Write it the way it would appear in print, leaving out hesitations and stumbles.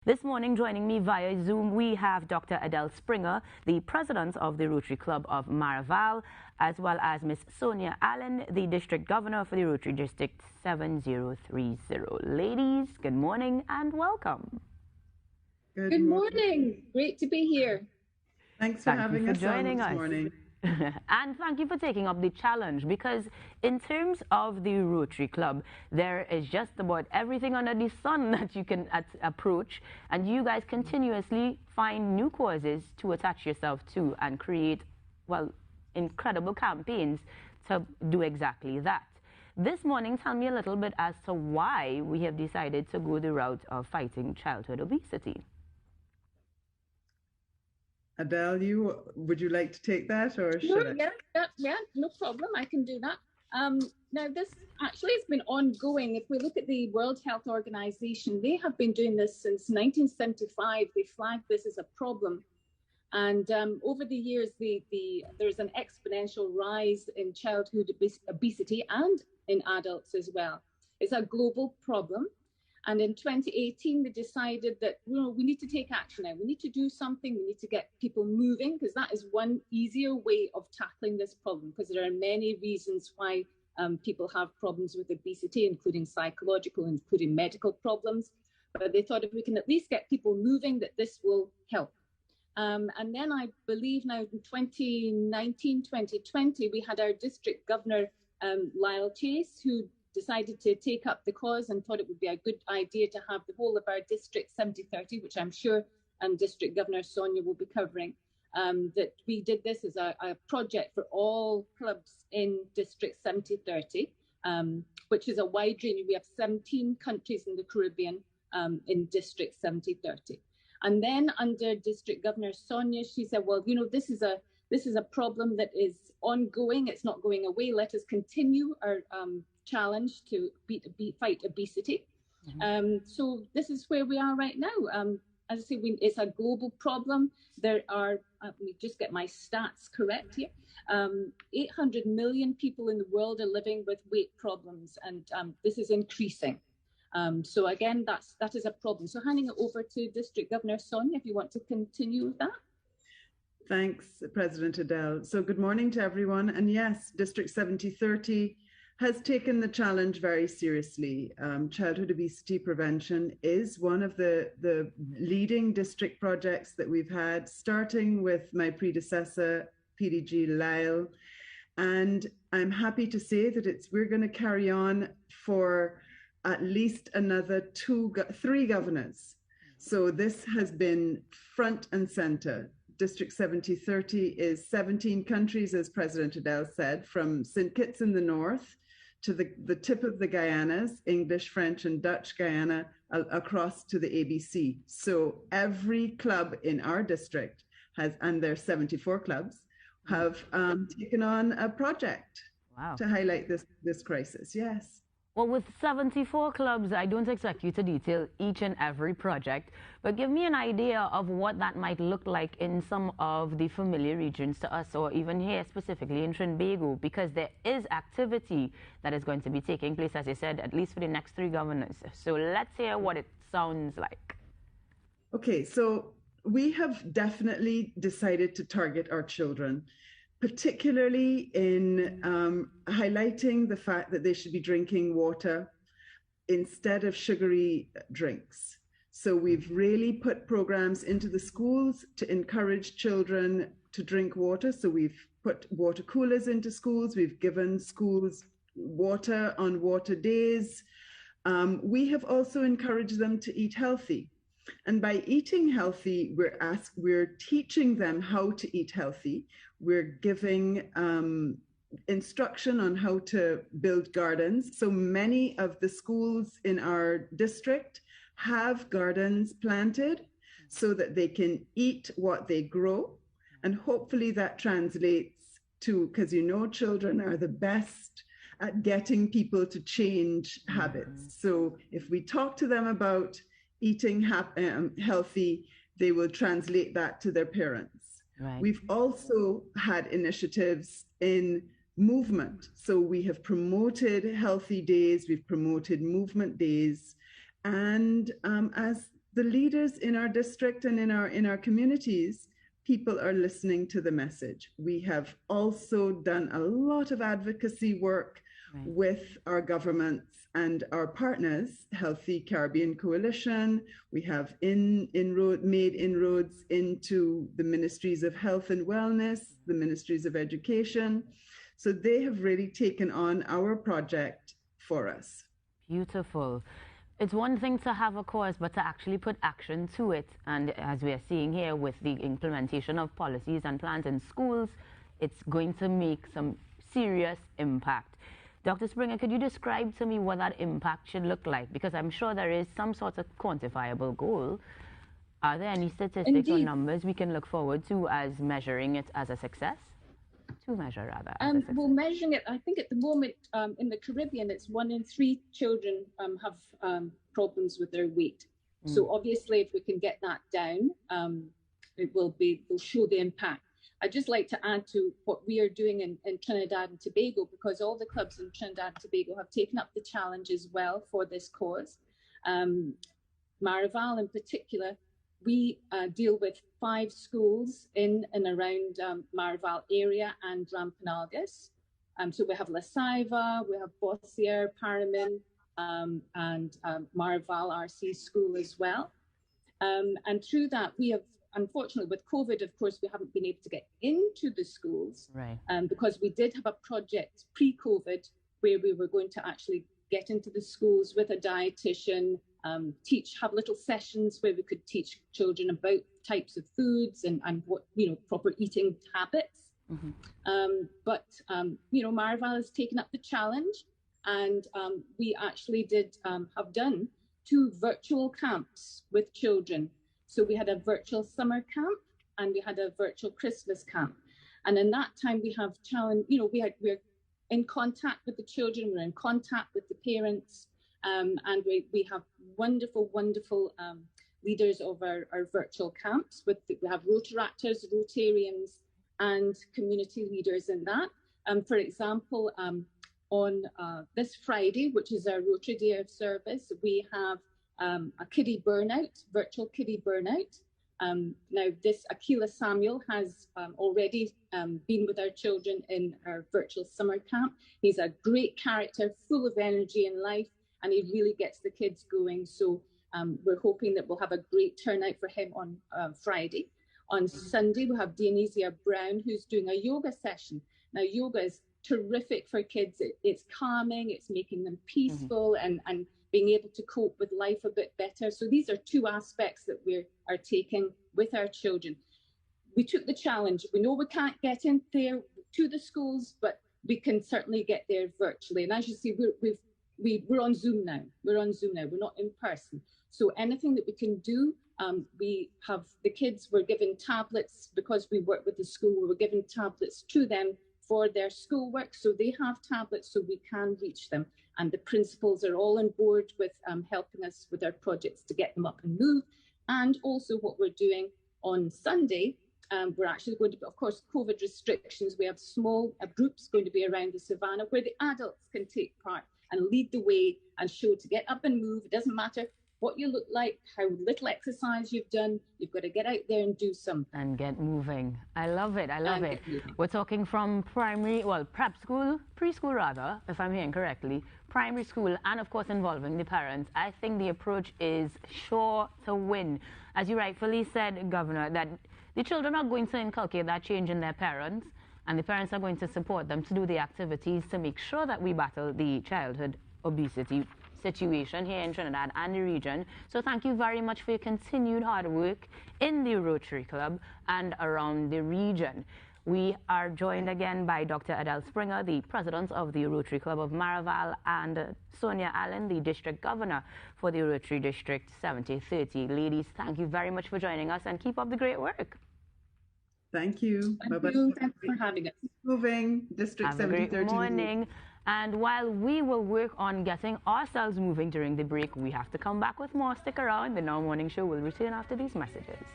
This morning, joining me via Zoom, we have Dr. Adele Springer, the president of the Rotary Club of Maraval, as well as Ms. Sonia Allen, the district governor for the Rotary District 7030. Ladies, good morning and welcome. Good morning. Great to be here. Thanks for having us on this us. morning. And thank you for taking up the challenge, because in terms of the Rotary Club, there is just about everything under the sun that you can approach, and you guys continuously find new causes to attach yourself to and create, well, incredible campaigns to do exactly that. This morning, tell me a little bit as to why we have decided to go the route of fighting childhood obesity. Adele, would you like to take that, or should I? Yeah, no problem. I can do that. Now, this actually has been ongoing. If we look at the World Health Organization, they have been doing this since 1975. They flagged this as a problem. And over the years, there's an exponential rise in childhood obesity and in adults as well. It's a global problem. And in 2018, they decided that we need to take action now. We need to do something. We need to get people moving, because that is one easier way of tackling this problem, because there are many reasons why people have problems with obesity, including psychological, including medical problems. But they thought if we can at least get people moving, that this will help. And then I believe now in 2019, 2020, we had our district governor, Lyle Chase, who decided to take up the cause and thought it would be a good idea to have the whole of our district 7030, which I'm sure District Governor Sonia will be covering, that we did this as a project for all clubs in District 7030, which is a wide range. We have 17 countries in the Caribbean in District 7030. And then under District Governor Sonia, she said, well, this is a problem that is ongoing. It's not going away. Let us continue our challenge to fight obesity. So this is where we are right now. As I say, it's a global problem. There are, let me just get my stats correct here, 800 million people in the world are living with weight problems, and this is increasing. So again, that is a problem. So handing it over to District Governor Sonia, if you want to continue with that. Thanks, President Adele. So good morning to everyone. And yes, District 7030 has taken the challenge very seriously. Childhood obesity prevention is one of the leading district projects that we've had, starting with my predecessor, PDG Lyle. And I'm happy to say that we're going to carry on for at least another 3 governors. So this has been front and center. District 7030 is 17 countries, as President Adele said, from St. Kitts in the north to the tip of the Guyanas, English, French, and Dutch Guyana, across to the ABC. So every club in our district has, and there's 74 clubs, have taken on a project to highlight this crisis. Yes. Well, with 74 clubs, I don't expect you to detail each and every project, but give me an idea of what that might look like in some of the familiar regions to us, or even here specifically in Trinbago, because there is activity that is going to be taking place, as you said, at least for the next 3 governors. So let's hear what it sounds like. Okay, so we have definitely decided to target our children, particularly in highlighting the fact that they should be drinking water instead of sugary drinks. So we've really put programs into the schools to encourage children to drink water. So we've put water coolers into schools. We've given schools water on water days. We have also encouraged them to eat healthy. And by eating healthy, we're teaching them how to eat healthy. We're giving instruction on how to build gardens. So many of the schools in our district have gardens planted so that they can eat what they grow. And hopefully that translates to, because children are the best at getting people to change habits. So if we talk to them about eating healthy, they will translate that to their parents. Right. We've also had initiatives in movement. So we have promoted healthy days, we've promoted movement days. And as the leaders in our district and in our communities, people are listening to the message. We have also done a lot of advocacy work with our governments and our partners, Healthy Caribbean Coalition. We have made inroads into the ministries of health and wellness, the ministries of education. So they have really taken on our project for us. Beautiful. It's one thing to have a cause, but to actually put action to it. And as we are seeing here with the implementation of policies and plans in schools, it's going to make some serious impact. Dr. Springer, could you describe to me what that impact should look like? Because I'm sure there is some sort of quantifiable goal. Are there any statistics Indeed. or numbers we can look forward to as measuring it as a success? To measure, rather. Well, measuring it, I think at the moment in the Caribbean, it's 1 in 3 children have problems with their weight. So obviously, if we can get that down, it will show the impact. I'd just like to add to what we are doing in Trinidad and Tobago, because all the clubs in Trinidad and Tobago have taken up the challenge as well for this cause. Maraval in particular, we deal with 5 schools in and around Maraval area and Rampanalgas. So we have La Saiva, we have Bossier, Paramin, and Maraval RC school as well. And through that, we have, unfortunately, with COVID, of course, we haven't been able to get into the schools, because we did have a project pre-COVID where we were going to actually get into the schools with a dietitian, have little sessions where we could teach children about types of foods and what, proper eating habits. But Maraval has taken up the challenge, and we actually did have done 2 virtual camps with children. So we had a virtual summer camp and we had a virtual Christmas camp. And in that time we have challenge, we're in contact with the children, we're in contact with the parents, and we have wonderful leaders of our virtual camps. We have Rotaractors, Rotarians, and community leaders in that. For example, on this Friday, which is our Rotary Day of Service, we have a kiddie burnout, virtual kiddie burnout. Now, this Akila Samuel has already been with our children in our virtual summer camp. He's a great character, full of energy and life, and he really gets the kids going. So we're hoping that we'll have a great turnout for him on Friday. On Sunday, we have Dionysia Brown, who's doing a yoga session. Now, yoga is terrific for kids. It's calming, it's making them peaceful and being able to cope with life a bit better. So these are 2 aspects that we are taking with our children. We took the challenge. We know we can't get in there to the schools, but we can certainly get there virtually. And as you see, we're on Zoom now. We're not in person. So anything that we can do, we have the kids were given tablets because we work with the school. We were given tablets to them for their schoolwork, so they have tablets so we can reach them. And the principals are all on board with helping us with our projects to get them up and move. And also what we're doing on Sunday, we're actually going to be, of course, COVID restrictions. We have small groups going to be around the savannah where the adults can take part and lead the way and show to get up and move. It doesn't matter what you look like, how little exercise you've done, you've got to get out there and do something. And get moving. I love it. We're talking from prep school, preschool rather, if I'm hearing correctly, primary school, and of course involving the parents. I think the approach is sure to win. As you rightfully said, Governor, that the children are going to inculcate that change in their parents, and the parents are going to support them to do the activities to make sure that we battle the childhood obesity situation here in Trinidad and the region. So thank you very much for your continued hard work in the Rotary Club and around the region. We are joined again by Dr. Adele Springer, the president of the Rotary Club of Maraval, and Sonia Allen, the district governor for the Rotary District 7030. Ladies, thank you very much for joining us and keep up the great work. Thank you. Thank you. Thanks for having us. Moving, District 7030. Good morning. And while we will work on getting ourselves moving during the break, we have to come back with more. Stick around. The Now Morning Show will return after these messages.